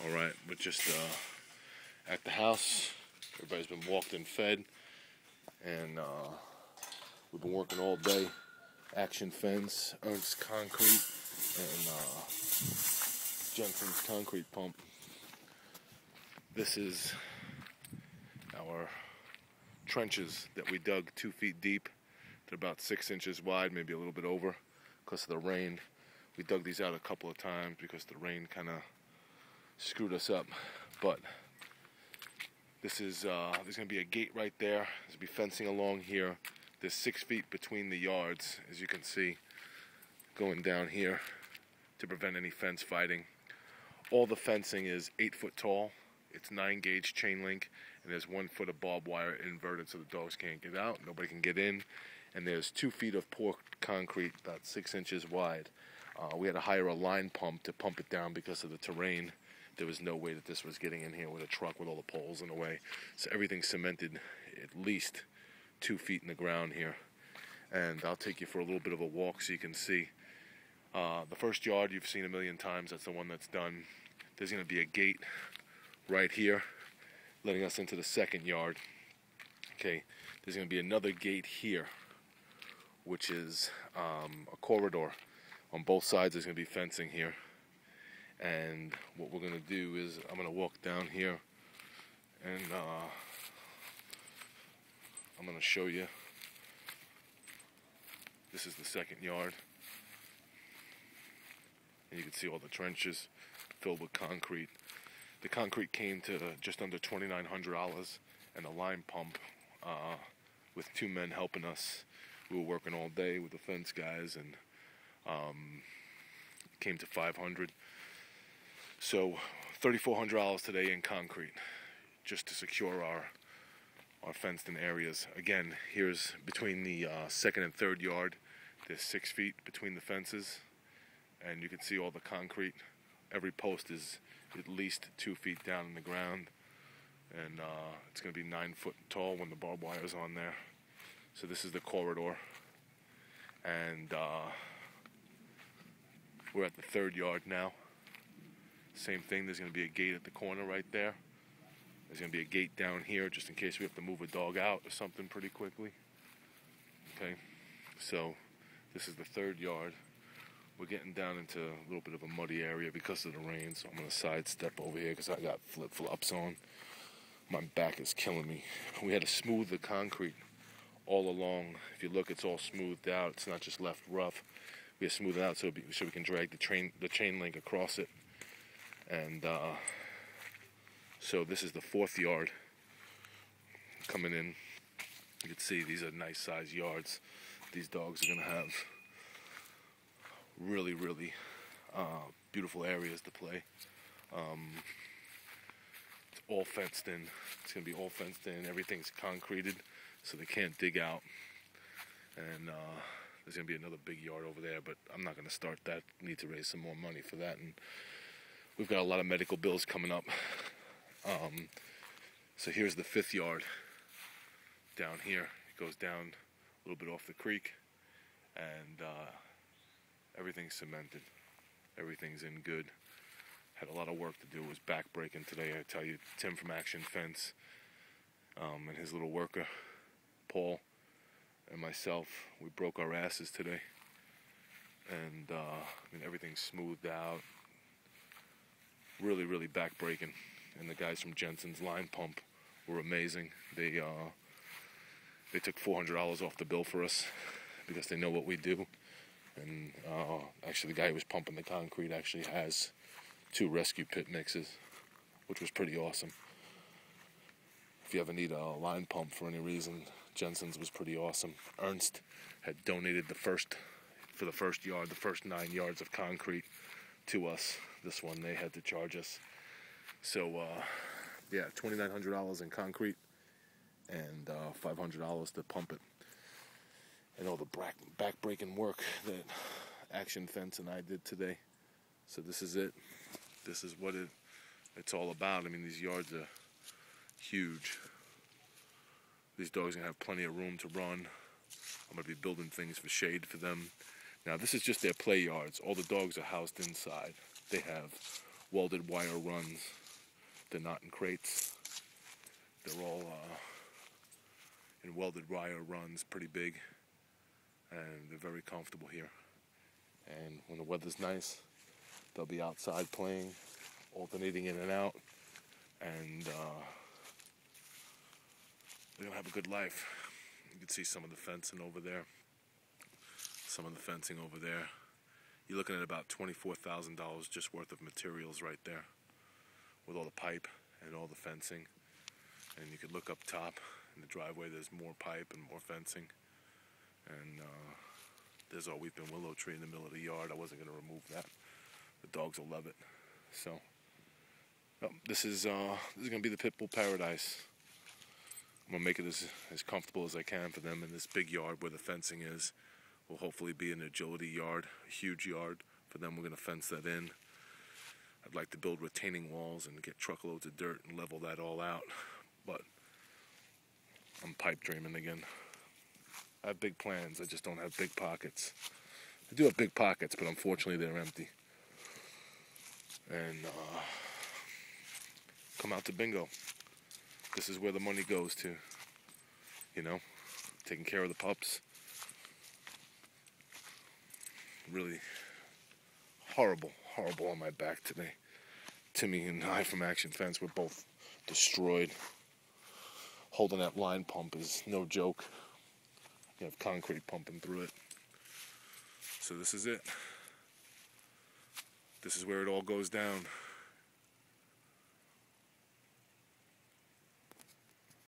Alright, we're just at the house. Everybody's been walked and fed, and we've been working all day. Action fence, Ernst concrete, and Jensen's concrete pump. This is our trenches that we dug 2 feet deep. They're about 6 inches wide, maybe a little bit over, because of the rain. We dug these out a couple of times because the rain kind of screwed us up. But this is there's going to be a gate right there. There's going to be fencing along here. There's 6 feet between the yards, as you can see, going down here to prevent any fence fighting. All the fencing is 8 foot tall. It's 9-gauge chain link, and there's 1 foot of barbed wire inverted so the dogs can't get out, nobody can get in. And there's 2 feet of poured concrete, about 6 inches wide. We had to hire a line pump to pump it down because of the terrain. There was no way that this was getting in here with a truck with all the poles in the way. So everything's cemented at least 2 feet in the ground here. And I'll take you for a little bit of a walk so you can see. The first yard you've seen a million times. That's the one that's done. There's going to be a gate right here letting us into the second yard. Okay, there's going to be another gate here, which is a corridor. On both sides there's going to be fencing here. And what we're going to do is I'm going to walk down here and I'm going to show you. This is the second yard. And you can see all the trenches filled with concrete. The concrete came to just under $2,900, and the line pump, with 2 men helping us. We were working all day with the fence guys, and came to $500. So $3,400 today in concrete, just to secure our fenced-in areas. Again, here's between the second and third yard. There's 6 feet between the fences, and you can see all the concrete. Every post is at least 2 feet down in the ground, and it's going to be 9 foot tall when the barbed wire is on there. So this is the corridor, and we're at the third yard now. Same thing, there's going to be a gate at the corner right there. There's going to be a gate down here just in case we have to move a dog out or something pretty quickly. Okay, so this is the third yard. We're getting down into a little bit of a muddy area because of the rain, so I'm going to sidestep over here because I got flip-flops on. My back is killing me. We had to smooth the concrete all along. If you look, it's all smoothed out. It's not just left rough. We have to smooth it out so we can drag the chain link across it. And so this is the fourth yard coming in. You can see these are nice sized yards. These dogs are going to have really, really beautiful areas to play. It's all fenced in. It's going to be all fenced in. Everything's concreted so they can't dig out. And there's going to be another big yard over there, but I'm not going to start that. Need to raise some more money for that. And we've got a lot of medical bills coming up. So here's the fifth yard down here. It goes down a little bit off the creek, and everything's cemented. Everything's in good. Had a lot of work to do. It was back-breaking today. I tell you, Tim from Action Fence and his little worker, Paul, and myself, we broke our asses today. And I mean, everything's smoothed out. Really, really back-breaking. And the guys from Jensen's line pump were amazing. They took $400 off the bill for us because they know what we do. And actually, the guy who was pumping the concrete actually has 2 rescue pit mixes, which was pretty awesome. If you ever need a line pump for any reason, Jensen's was pretty awesome. Ernst had donated for the first yard, the first 9 yards of concrete to us. This one they had to charge us. So yeah, $2,900 in concrete and $500 to pump it. And all the back-breaking work that Action Fence and I did today. So this is it. This is what it's all about. I mean, these yards are huge. These dogs are going to have plenty of room to run. I'm going to be building things for shade for them. Now, this is just their play yards. All the dogs are housed inside. They have welded wire runs. They're not in crates. They're all in welded wire runs, pretty big, and they're very comfortable here. And when the weather's nice, they'll be outside playing, alternating in and out, and they're gonna have a good life. You can see some of the fencing over there. You're looking at about $24,000 just worth of materials right there, with all the pipe and all the fencing. And you could look up top in the driveway. There's more pipe and more fencing. And there's our weeping willow tree in the middle of the yard. I wasn't going to remove that. The dogs will love it. So this is going to be the Pitbull paradise. I'm going to make it as comfortable as I can for them in this big yard where the fencing is. Will hopefully be an agility yard, a huge yard for them. We're going to fence that in. I'd like to build retaining walls and get truckloads of dirt and level that all out. But I'm pipe dreaming again. I have big plans, I just don't have big pockets. I do have big pockets, but unfortunately they're empty. And come out to bingo. This is where the money goes to. You know, taking care of the pups. Really horrible on my back today. Timmy and I from Action Fence were both destroyed. Holding that line pump is no joke. You have concrete pumping through it. So this is it. This is where it all goes down.